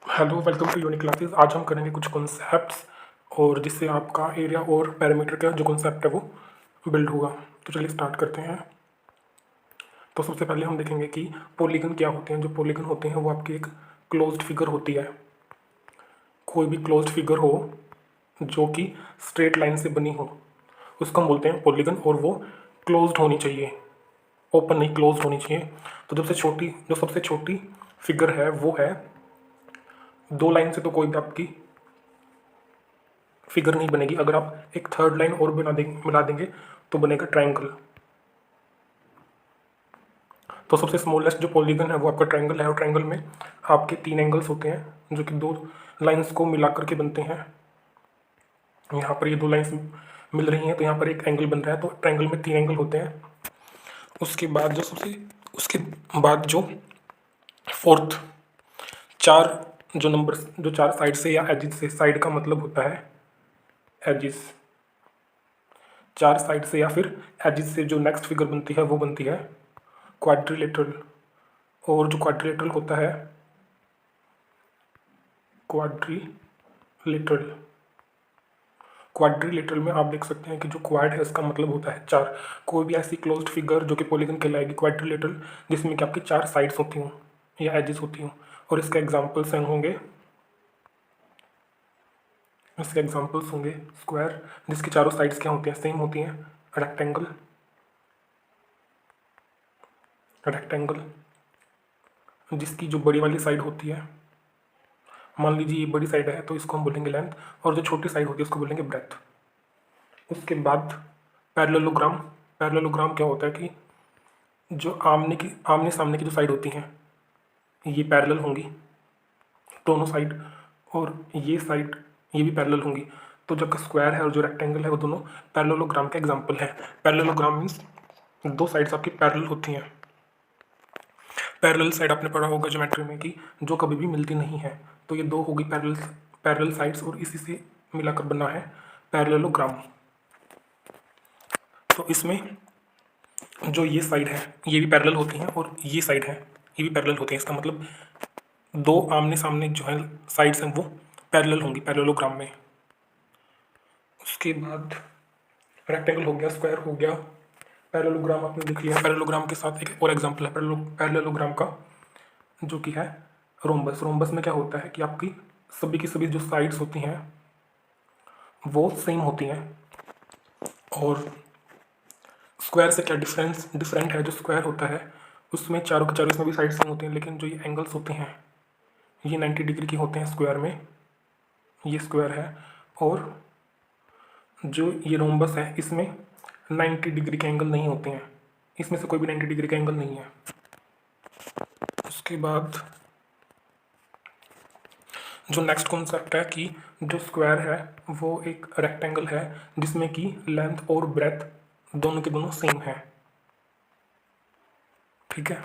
Hello, welcome to unique classes. आज हम करेंगे कुछ कॉन्सेप्ट्स और जिससे आपका एरिया और पैरामीटर का जो कॉन्सेप्ट है वो बिल्ड होगा। तो चलिए स्टार्ट करते हैं। तो सबसे पहले हम देखेंगे कि पॉलीगन क्या होते हैं। जो पॉलीगन होते हैं वो आपकी एक क्लोज्ड फिगर होती है। कोई भी क्लोज्ड फिगर हो जो कि स्ट्रेट लाइन से बनी हो उसको हम बोलते हैं पॉलीगन, और वो क्लोज्ड होनी चाहिए, ओपन नहीं, क्लोज्ड होनी चाहिए। तो जो सबसे छोटी फिगर है वो है, दो लाइन से तो कोई भी आपकी फिगर नहीं बनेगी। अगर आप एक थर्ड लाइन और मिला देंगे तो बनेगा ट्रायंगल। तो सबसे स्मॉलेस्ट जो पॉलीगन है वो आपका ट्रायंगल है, और ट्रायंगल में आपके 3 एंगल्स होते हैं जो कि दो लाइंस को मिला करके बनते हैं। यहाँ पर ये दो लाइंस मिल रही हैं तो यहाँ पर एक एंगल बन रहा है। तो ट्रायंगल में 3 एंगल होते हैं। उसके बाद जो फोर्थ, चार जो नंबर, जो चार साइड से या एजिस से, साइड का मतलब होता है एजिस, चार साइड से या फिर एजिस से जो नेक्स्ट फिगर बनती है वो बनती है क्वाड्रिलेटरल। और जो क्वाड्रिलेटरल होता है, क्वाड्रिलेटरल क्वाड्रिलेटरल में आप देख सकते हैं कि जो क्वाड है उसका मतलब होता है चार। कोई भी ऐसी क्लोज्ड फिगर जो कि पॉलीगन कहलाएगी क्वाड्रिलेटरल, जिसमें कि आपकी चार साइड्स होती हों या एजिस होती हों। और इसके एग्जाम्पल्स होंगे स्क्वायर, जिसकी चारों साइड्स क्या होती हैं, सेम होती हैं। रेक्टेंगल जिसकी जो बड़ी वाली साइड होती है, मान लीजिए ये बड़ी साइड है तो इसको हम बोलेंगे लेंथ, और जो छोटी साइड होती है उसको बोलेंगे ब्रेथ। उसके बाद पैरेललोग्राम। पैरेललोग्राम क्या होता है कि जो आमने सामने की जो साइड होती हैं ये पैरेलल होंगी दोनों साइड, और ये साइड ये भी पैरेलल होंगी। तो जब स्क्वायर है और जो रेक्टेंगल है वो दोनों पैरेललोग्राम का एग्जाम्पल है। पैरेललोग्राम मीन्स दो साइड्स आपकी पैरेलल होती हैं। पैरेलल साइड आपने पढ़ा होगा ज्योमेट्री में कि जो कभी भी मिलती नहीं है। तो ये दो होगी पैरेलल साइड्स, और इसी से मिलाकर बना है पैरेललोग्राम। तो इसमें जो ये साइड है ये भी पैरेलल होती हैं, और ये साइड है ये भी पैरेलल होती है। इसका मतलब दो आमने सामने जो है साइड्स हैं वो पैरेलल होंगी पैरेललोग्राम में। उसके बाद रेक्टेंगल हो गया, स्क्वायर हो गया, पैरेललोग्राम आपने देख लिया। पैरेललोग्राम के साथ एक और एग्जांपल है पैरेललोग्राम का, जो कि है रोम्बस। रोम्बस में क्या होता है कि आपकी सभी की सभी जो साइड्स होती हैं वो सेम होती हैं। और स्क्वायर से क्या डिफरेंट है, जो स्क्वायर होता है उसमें चारों के चारों इसमें भी साइड सेम होती हैं, लेकिन जो ये एंगल्स होते हैं ये 90 डिग्री के होते हैं स्क्वायर में। ये स्क्वायर है, और जो ये रोम्बस है इसमें 90 डिग्री के एंगल नहीं होते हैं। इसमें से कोई भी 90 डिग्री का एंगल नहीं है। उसके बाद जो नेक्स्ट कॉन्सेप्ट है कि जो स्क्वायर है वो एक रेक्टेंगल है जिसमें कि लेंथ और ब्रेथ दोनों के दोनों सेम है। ठीक है।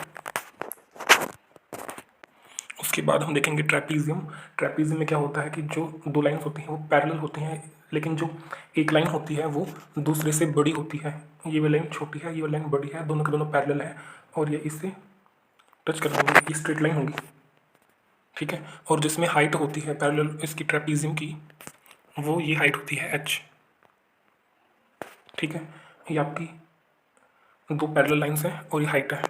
उसके बाद हम देखेंगे ट्रेपीजियम। ट्रेपीजियम में क्या होता है कि जो दो लाइन्स होती हैं वो पैरेलल होती हैं, लेकिन जो एक लाइन होती है वो दूसरे से बड़ी होती है। ये वाली लाइन छोटी है, ये वाली लाइन बड़ी है, दोनों के दोनों पैरेलल है, और ये इससे टच कर देंगे, ये स्ट्रेट लाइन होगी। ठीक है। और जिसमें हाइट होती है पैरेलल इसकी ट्रेपीजियम की, वो ये हाइट होती है h। ठीक है। ये आपकी दो पैरेलल लाइंस हैं और ये हाइट है।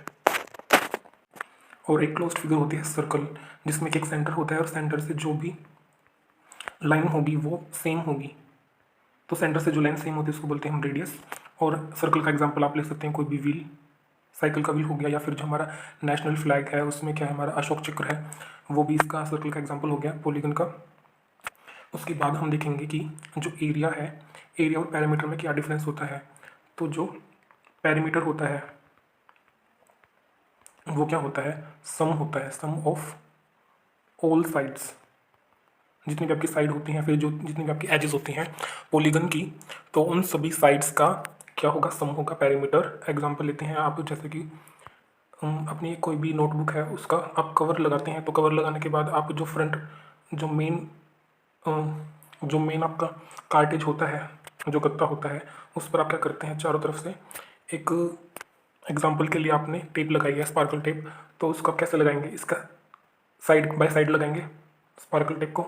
और एक क्लोज्ड फिगर होती है सर्कल, जिसमें कि एक सेंटर होता है और सेंटर से जो भी लाइन होगी वो सेम होगी। तो सेंटर से जो लाइन सेम होती है उसको बोलते हैं हम रेडियस। और सर्कल का एग्जांपल आप ले सकते हैं, कोई भी व्हील, साइकिल का व्हील हो गया, या फिर जो हमारा नेशनल फ्लैग है उसमें क्या है, हमारा अशोक चक्र है, वो भी इसका सर्कल का एग्जाम्पल हो गया, पॉलीगन का। उसके बाद हम देखेंगे कि जो एरिया है, एरिया और पैरामीटर में क्या डिफरेंस होता है। तो जो पैरामीटर होता है वो क्या होता है, सम होता है, सम ऑफ ऑल साइड्स, जितनी भी आपकी साइड होती हैं, फिर जो जितनी भी आपकी एजेस होती हैं पॉलीगन की, तो उन सभी साइड्स का क्या होगा, सम होगा पैरामीटर। एग्जांपल लेते हैं आप, जैसे कि अपनी कोई भी नोटबुक है उसका आप कवर लगाते हैं, तो कवर लगाने के बाद आप जो फ्रंट जो मेन आपका कार्टेज होता है, जो गत्ता होता है, उस पर आप क्या करते हैं, चारों तरफ से एक एग्जांपल के लिए आपने टेप लगाई है, स्पार्कल टेप। तो उसको आप कैसे लगाएंगे, इसका साइड बाय साइड लगाएंगे, स्पार्कल टेप को।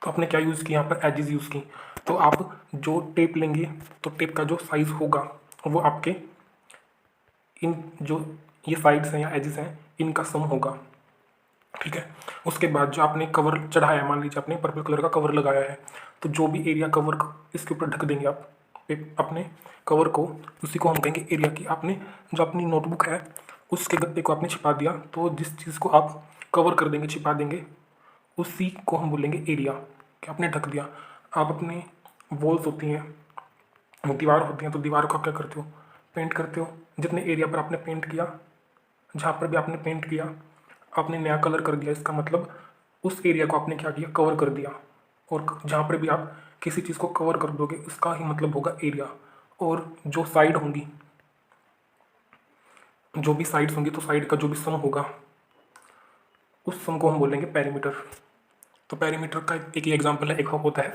तो आपने क्या यूज़ किया, यहाँ पर एजेस यूज़ की। तो आप जो टेप लेंगे तो टेप का जो साइज़ होगा वो आपके इन जो ये साइड्स हैं या एजेस हैं इनका सम होगा, ठीक है। उसके बाद जो आपने कवर चढ़ाया है, मान लीजिए आपने पर्पल कलर का कवर लगाया है, तो जो भी एरिया कवर इसके ऊपर ढक देंगे आप अपने कवर को, उसी को हम कहेंगे एरिया की। आपने जो अपनी नोटबुक है उसके गत्ते को आपने छिपा दिया, तो जिस चीज़ को आप कवर कर देंगे, छिपा देंगे, उसी को हम बोलेंगे एरिया, कि आपने ढक दिया। आप अपने वॉल्स होती हैं, दीवार होती हैं, तो दीवार को आप क्या करते हो, पेंट करते हो। जितने एरिया पर आपने पेंट किया, जहाँ पर भी आपने पेंट किया आपने नया कलर कर दिया, इसका मतलब उस एरिया को आपने क्या किया, कवर कर दिया। और जहाँ पर भी आप किसी चीज़ को कवर कर दोगे उसका ही मतलब होगा एरिया। और जो साइड होंगी, जो भी साइड्स होंगी, तो साइड का जो भी सम होगा उस सम को हम बोलेंगे पेरीमीटर। तो पेरीमीटर का एक ही एग्जांपल है, एक होता है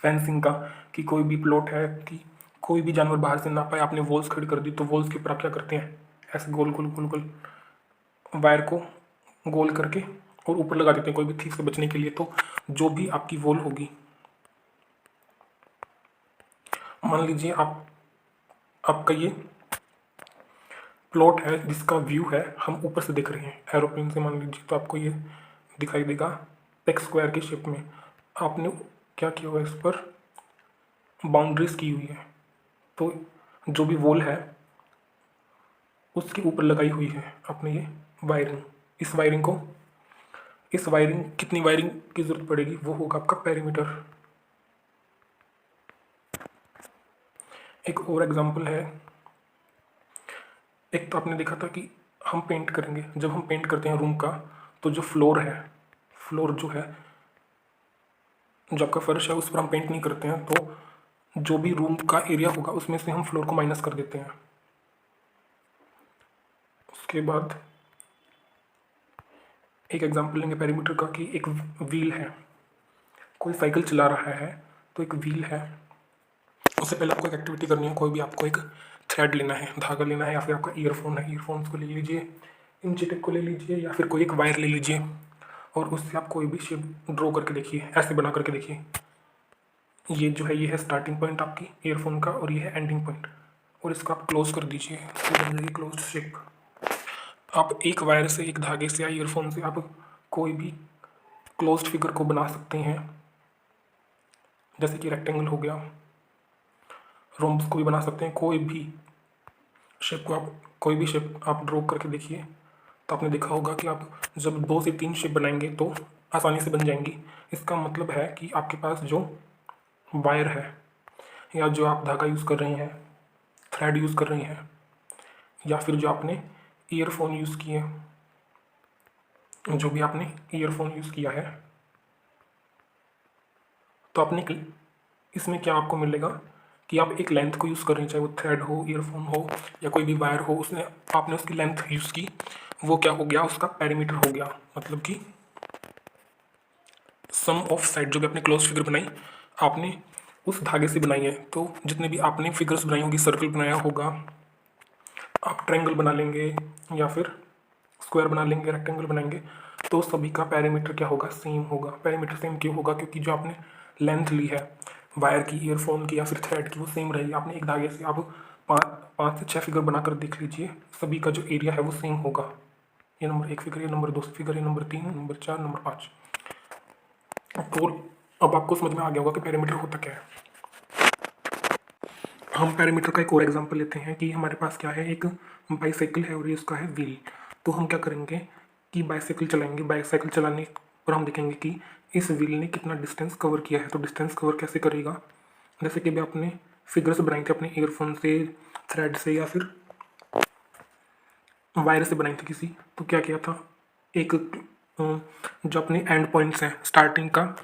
फेंसिंग का, कि कोई भी प्लॉट है कि कोई भी जानवर बाहर से ना पाए, आपने वॉल्स खड़ी कर दी, तो वॉल्स के ऊपर आप क्या करते हैं, ऐसे गोल गोल गोल गोल वायर को गोल करके और ऊपर लगा देते हैं कोई भी थीफ से बचने के लिए। तो जो भी आपकी वॉल होगी, मान लीजिए आपका ये प्लॉट है जिसका व्यू है हम ऊपर से देख रहे हैं एरोप्लेन से, मान लीजिए, तो आपको ये दिखाई देगा एक स्क्वायर की शेप में। आपने क्या किया हुआ है, इस पर बाउंड्रीज की हुई है, तो जो भी वॉल है उसके ऊपर लगाई हुई है आपने ये वायरिंग। इस वायरिंग कितनी वायरिंग की ज़रूरत पड़ेगी, वो होगा आपका पेरीमीटर। एक और एग्जांपल है, एक तो आपने देखा था कि हम पेंट करेंगे, जब हम पेंट करते हैं रूम का, तो जो फ्लोर है, फ्लोर जो है, जो आपका फर्श है, उस पर हम पेंट नहीं करते हैं, तो जो भी रूम का एरिया होगा उसमें से हम फ्लोर को माइनस कर देते हैं। उसके बाद एक एग्जांपल लेंगे पेरीमीटर का, कि एक व्हील है, कोई साइकिल चला रहा है, तो एक व्हील है, उससे पहले आपको एक एक्टिविटी करनी है, कोई भी आपको एक थ्रेड लेना है, धागा लेना है, या फिर आपका ईयरफोन है, ईयरफोन्स को ले लीजिए, इंची टेप को ले लीजिए, या फिर कोई एक वायर ले लीजिए, और उससे आप कोई भी शेप ड्रॉ करके देखिए, ऐसे बना करके देखिए। ये जो है, ये है स्टार्टिंग पॉइंट आपकी ईयरफोन का, और ये है एंडिंग पॉइंट, और इसको आप क्लोज कर दीजिए, तो बन जाएगी क्लोज शेप। आप एक वायर से, एक धागे से या ईयरफोन से आप कोई भी क्लोज्ड फिगर को बना सकते हैं, जैसे कि रेक्टेंगल हो गया, रोम्ब्स को भी बना सकते हैं, कोई भी शेप आप ड्रॉ करके देखिए। तो आपने देखा होगा कि आप जब 2 से 3 शेप बनाएंगे तो आसानी से बन जाएंगी। इसका मतलब है कि आपके पास जो वायर है, या जो आप धागा यूज़ कर रहे हैं, थ्रेड यूज़ कर रहे हैं, या फिर जो आपने ईयरफोन यूज़ किए, जो भी आपने ईयरफोन यूज़ किया है, तो आपने इसमें क्या आपको मिलेगा कि आप एक लेंथ को यूज़ कर रहे हैं, चाहे वो थ्रेड हो, ईयरफोन हो, या कोई भी वायर हो, उसने आपने उसकी लेंथ यूज़ की, वो क्या हो गया, उसका पेरीमीटर हो गया। मतलब कि सम ऑफ साइड, जो भी आपने क्लोज फिगर बनाई, आपने उस धागे से बनाई है, तो जितने भी आपने फिगर्स बनाई होगी, सर्कल बनाया होगा, आप ट्रायंगल बना लेंगे, या फिर स्क्वायर बना लेंगे, रेक्टेंगल बनाएंगे, तो सभी का पेरीमीटर क्या होगा, सेम होगा। पेरीमीटर सेम क्यों होगा, क्योंकि जो आपने लेंथ ली है वायर की, ईयरफोन की, या फिर थ्रेड की, वो सेम रहेगी। आपने एक धागे से आप 5 से 6 फिगर बनाकर देख लीजिए, सभी का जो एरिया है वो सेम होगा। ये नंबर 1 फिगर, ये नंबर 2 फिगर, ये नंबर 3, नंबर 4, नंबर 5। तो अब आपको समझ में आ गया होगा कि पेरीमीटर होता क्या है। हम पेरीमीटर का एक और एग्जांपल लेते हैं, कि हमारे पास क्या है, एक बाईसाइकिल है और ये उसका है व्हील। तो हम क्या करेंगे कि बाईसाइकिल चलाएंगे, बाईसाइकिल चलाने पर हम देखेंगे कि इस व्हील ने कितना डिस्टेंस कवर किया है। तो डिस्टेंस कवर कैसे करेगा, जैसे कि भी आपने फिगर्स बनाए थे अपने ईयरफोन से, थ्रेड से, या फिर वायर से बनाई थी किसी, तो क्या किया था, एक जो अपने एंड पॉइंट्स हैं, स्टार्टिंग का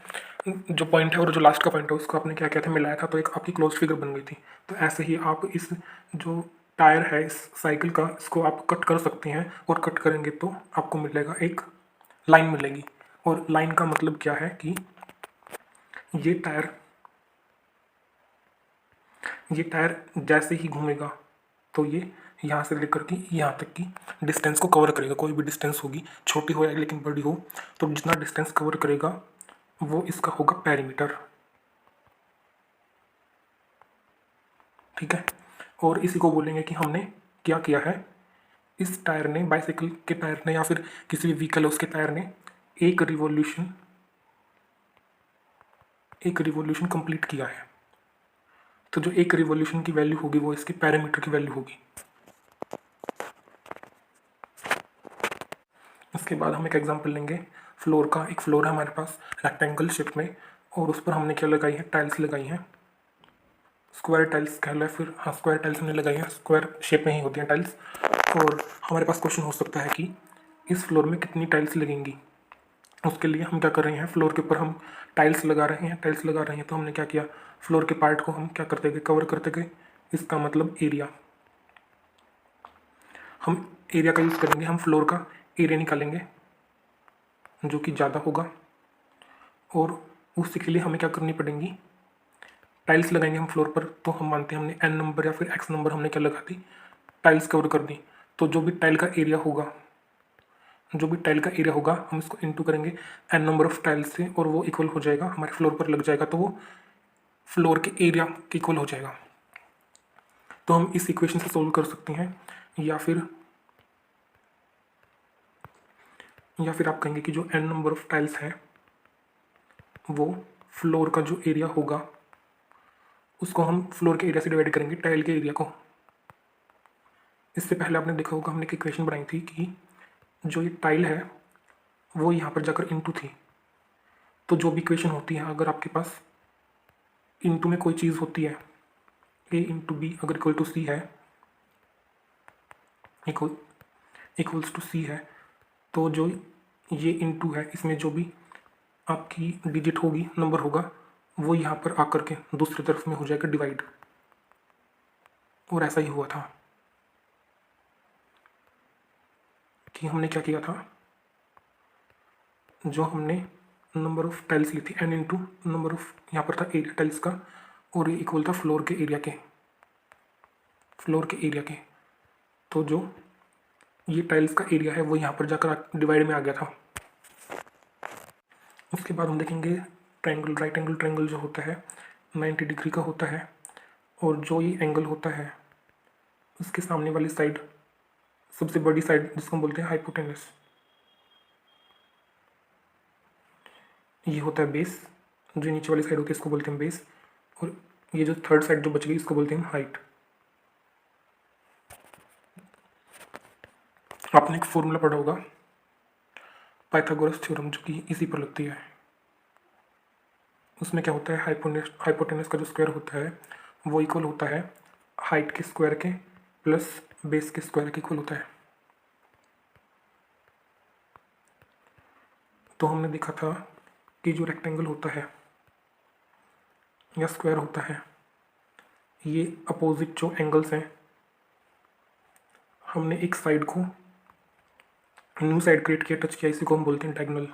जो पॉइंट है और जो लास्ट का पॉइंट है, उसको आपने क्या किया था, मिलाया था, तो एक आपकी क्लोज फिगर बन गई थी। तो ऐसे ही आप इस जो टायर है इस साइकिल का, इसको आप कट कर सकते हैं, और कट करेंगे तो आपको मिलेगा एक लाइन मिलेगी। और लाइन का मतलब क्या है कि ये टायर जैसे ही घूमेगा तो ये यहाँ से लेकर के यहाँ तक की डिस्टेंस को कवर करेगा। कोई भी डिस्टेंस होगी, छोटी हो या लेकिन बड़ी हो, तो जितना डिस्टेंस कवर करेगा वो इसका होगा पेरीमीटर। ठीक है, और इसी को बोलेंगे कि हमने क्या किया है, इस टायर ने, बाइसाइकिल के टायर ने या फिर किसी भी व्हीकल है उसके टायर ने एक रिवॉल्यूशन कंप्लीट किया है। तो जो एक रिवॉल्यूशन की वैल्यू होगी वो इसके पेरीमीटर की वैल्यू होगी। इसके बाद हम एक एग्जांपल लेंगे फ्लोर का। एक फ्लोर है हमारे पास रेक्टेंगल शेप में, और उस पर हमने क्या लगाई है, टाइल्स लगाई हैं, स्क्वायर टाइल्स कह लो, फिर हाँ स्क्वायर टाइल्स हमने लगाई हैं, स्क्वायर शेप में ही होती हैं टाइल्स। और हमारे पास क्वेश्चन हो सकता है कि इस फ्लोर में कितनी टाइल्स लगेंगी। उसके लिए हम क्या कर रहे हैं, फ्लोर के ऊपर हम टाइल्स लगा रहे हैं, तो हमने क्या किया, फ्लोर के पार्ट को हम क्या करते गए, कवर करते गए। इसका मतलब एरिया, हम एरिया का यूज़ करेंगे, हम फ्लोर का एरिया निकालेंगे जो कि ज़्यादा होगा, और उसी के लिए हमें क्या करनी पड़ेंगी, टाइल्स लगाएंगे हम फ्लोर पर। तो हम मानते हैं हमने n नंबर या फिर x नंबर हमने क्या लगा दी, टाइल्स कवर कर दी। तो जो भी टाइल का एरिया होगा हम इसको इंटू करेंगे n नंबर ऑफ टाइल्स से, और वो इक्वल हो जाएगा, हमारे फ्लोर पर लग जाएगा, तो वो फ्लोर के एरिया के इक्वल हो जाएगा। तो हम इस इक्वेशन से सोल्व कर सकते हैं, या फिर आप कहेंगे कि जो n नंबर ऑफ टाइल्स है वो फ्लोर का जो एरिया होगा उसको हम फ्लोर के एरिया से डिवाइड करेंगे टाइल के एरिया को। इससे पहले आपने देखा होगा हमने एक इक्वेशन बनाई थी कि जो ये टाइल है वो यहाँ पर जाकर इनटू थी। तो जो भी इक्वेशन होती है, अगर आपके पास इनटू में कोई चीज़ होती है, a इंटू बी अगर इक्वल टू सी है, इक्वल्स टू सी है, तो जो ये इनटू है इसमें जो भी आपकी डिजिट होगी, नंबर होगा, वो यहाँ पर आकर के दूसरी तरफ में हो जाएगा डिवाइड। और ऐसा ही हुआ था कि हमने क्या किया था, जो हमने नंबर ऑफ टाइल्स ली थी n इंटू नंबर ऑफ, यहाँ पर था एरिया टाइल्स का, और ये इक्वल था फ्लोर के एरिया के। तो जो ये टाइल्स का एरिया है वो यहाँ पर जाकर डिवाइड में आ गया था। उसके बाद हम देखेंगे ट्रायंगल, राइट एंगल ट्रायंगल जो होता है 90 डिग्री का होता है, और जो ये एंगल होता है उसके सामने वाली साइड, सबसे बड़ी साइड जिसको हम बोलते हैं हाइपोटेनस, ये होता है बेस। जो नीचे वाली साइड होती है इसको बोलते हैं बेस, और ये जो थर्ड साइड जो बच गई इसको बोलते हैं हाइट। आपने एक फॉर्मूला पढ़ा होगा पाइथागोरस थ्योरम, जो कि इसी पर लगती है। उसमें क्या होता है, हाइपोटेनस का जो स्क्वायर होता है वो इक्वल होता है हाइट के स्क्वायर के प्लस बेस के स्क्वायर के इक्वल होता है। तो हमने देखा था कि जो रेक्टेंगल होता है या स्क्वायर होता है, ये अपोजिट जो एंगल्स हैं, हमने एक साइड को न्यू साइड क्रिएट किया, टच किया, इसी को हम बोलते हैं डायगोनल।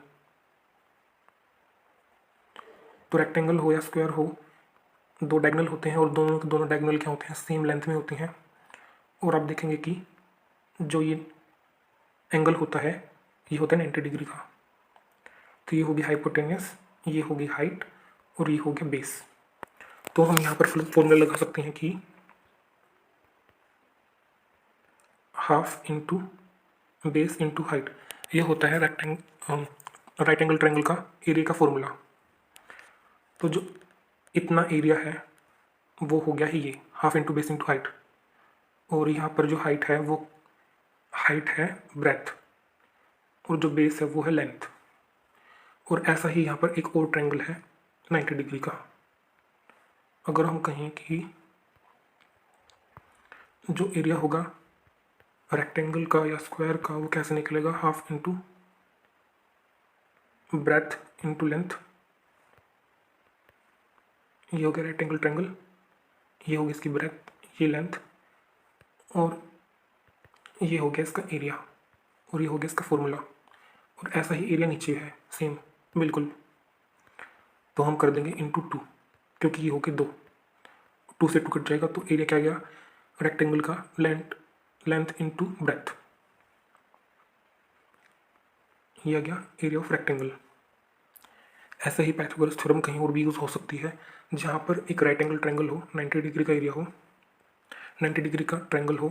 तो रेक्टेंगल हो या स्क्वायर हो, दो डायगोनल होते हैं, और दोनों डायगोनल क्या होते हैं, सेम लेंथ में होते हैं। और आप देखेंगे कि जो ये एंगल होता है ये होता है 90 डिग्री का। तो ये होगी हाइपोटेनस, ये होगी हाइट, और ये हो गया बेस। तो हम यहाँ पर फॉर्मूला लगा सकते हैं कि half into base into height, ये होता है राइट एंगल ट्रायंगल का एरिया का फॉर्मूला। तो जो इतना एरिया है वो हो गया ही ये half into base into height, और यहाँ पर जो हाइट है वो हाइट है ब्रेथ, और जो बेस है वो है लेंथ। और ऐसा ही यहाँ पर एक और ट्रायंगल है 90 डिग्री का। अगर हम कहें कि जो एरिया होगा रेक्टेंगल का या स्क्वायर का वो कैसे निकलेगा, half into breadth into length, ये हो गया रेक्टेंगल ट्रायंगल, ये हो गया इसकी ब्रेथ, ये लेंथ, और ये हो गया इसका एरिया, और ये हो गया इसका फॉर्मूला। और ऐसा ही एरिया नीचे है सेम बिल्कुल। तो हम कर देंगे इंटू 2, क्योंकि ये हो गए 2 से 2 कट जाएगा, तो एरिया क्या गया, रेक्टेंगल का लेंथ लेंथ इंटू ब्रेथ, ये आ गया एरिया ऑफ रेक्टेंगल। ऐसे ही पाइथागोरस थ्योरम कहीं और भी यूज़ हो सकती है, जहाँ पर एक राइट एंगल ट्रायंगल हो, 90 डिग्री का एरिया हो, 90 डिग्री का ट्रायंगल हो।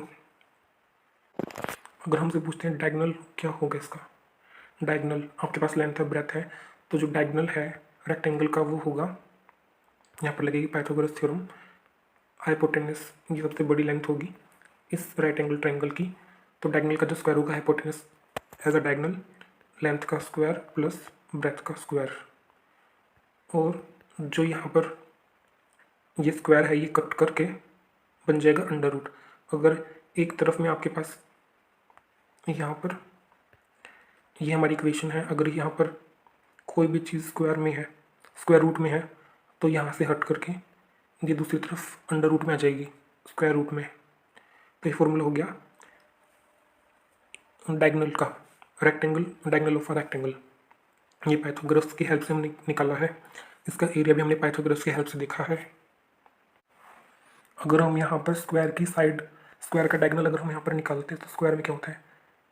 अगर हमसे पूछते हैं डायगोनल क्या होगा इसका, डायगोनल आपके पास लेंथ है ब्रेथ है, तो जो डायगोनल है रेक्टेंगल का वो होगा, यहाँ पर लगेगी पाइथागोरस थ्योरम, हाइपोटेनस ये सबसे बड़ी लेंथ होगी इस राइट एंगल ट्रायंगल की, तो डायगोनल का जो स्क्वायर होगा hypotenuse as a diagonal, length का स्क्वायर प्लस ब्रेथ का स्क्वायर, और जो यहाँ पर ये स्क्वायर है ये कट करके बन जाएगा अंडर रूट। अगर एक तरफ में आपके पास यहाँ पर ये हमारी इक्वेशन है, अगर यहाँ पर कोई भी चीज़ स्क्वायर में है, स्क्वायर रूट में है, तो यहाँ से हट करके ये दूसरी तरफ अंडर रूट में आ जाएगी स्क्वायर रूट में। तो ये फॉर्मूला हो गया डायगोनल का, rectangle, diagonal of a rectangle. ये पाइथागोरस की हेल्प से हमने निकाला है, इसका एरिया भी हमने पाइथागोरस की हेल्प से देखा है। अगर हम यहाँ पर स्क्वायर की साइड, स्क्वायर का डायगोनल अगर हम यहाँ पर निकालते हैं तो स्क्वायर में क्या होता है,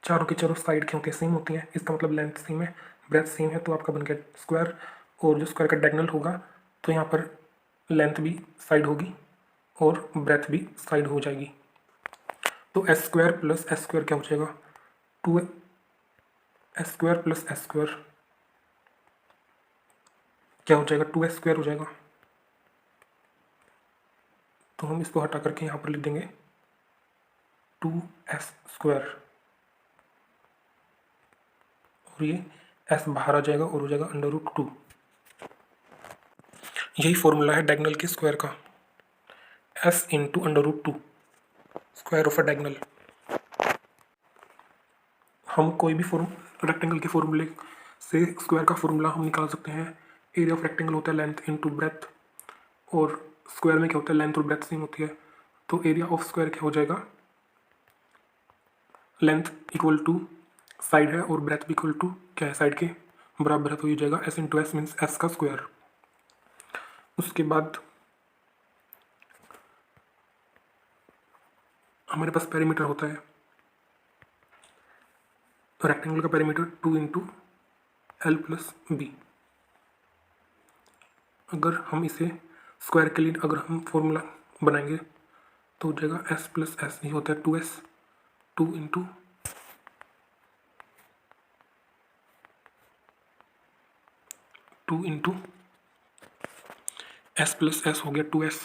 चारों की चारों साइड क्या होती है, सेम होती हैं, इसका मतलब लेंथ सेम है, ब्रेथ सेम है, तो आपका बन गया स्क्वायर। और जो स्क्वायर का डायगोनल होगा तो यहाँ पर लेंथ भी साइड होगी और ब्रेथ भी साइड हो जाएगी, तो S square plus S square क्या हो जाएगा, 2 S square plus S square क्या हो जाएगा, 2 एस स्क्वायर हो जाएगा। तो हम इसको हटा करके यहाँ पर लिख देंगे 2 एस स्क्वायर, और ये एस बाहर आ जाएगा और हो जाएगा अंडर रूट 2। यही फॉर्मूला है डायगोनल के स्क्वायर का, S into under root 2 square of a diagonal. हम कोई भी रेक्टेंगल के फॉर्मूले से स्क्वायर का फॉर्मूला हम निकाल सकते हैं। एरिया ऑफ रेक्टेंगल होता है लेंथ इंटू ब्रेथ, और स्क्वायर में क्या होता है, लेंथ और ब्रेथ सेम होती है, तो एरिया ऑफ स्क्वायर क्या हो जाएगा, लेंथ इक्वल टू साइड है और ब्रेथ भी इक्वल टू क्या है, साइड के बराबर है, तो ये जाएगा S into S means S का स्क्वायर। उसके बाद हमारे पास पेरीमीटर होता है, रेक्टेंगल का perimeter 2 into L plus B. अगर हम इसे स्क्वायर के लिए अगर हम फॉर्मूला बनाएंगे तो हो जाएगा एस प्लस एस, ये होता है 2s, 2 into S plus S हो गया 2s,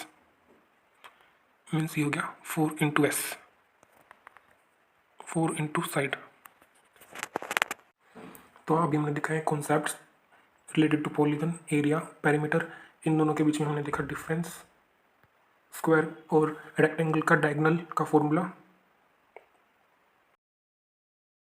मीन्स ये हो गया 4 इंटू एस, 4 इंटू साइड। तो अभी हमने देखा है concepts related to polygon, area, perimeter, इन दोनों के बीच में हमने देखा डिफरेंस, स्क्वायर और रेक्टेंगल का डायगोनल का फॉर्मूला,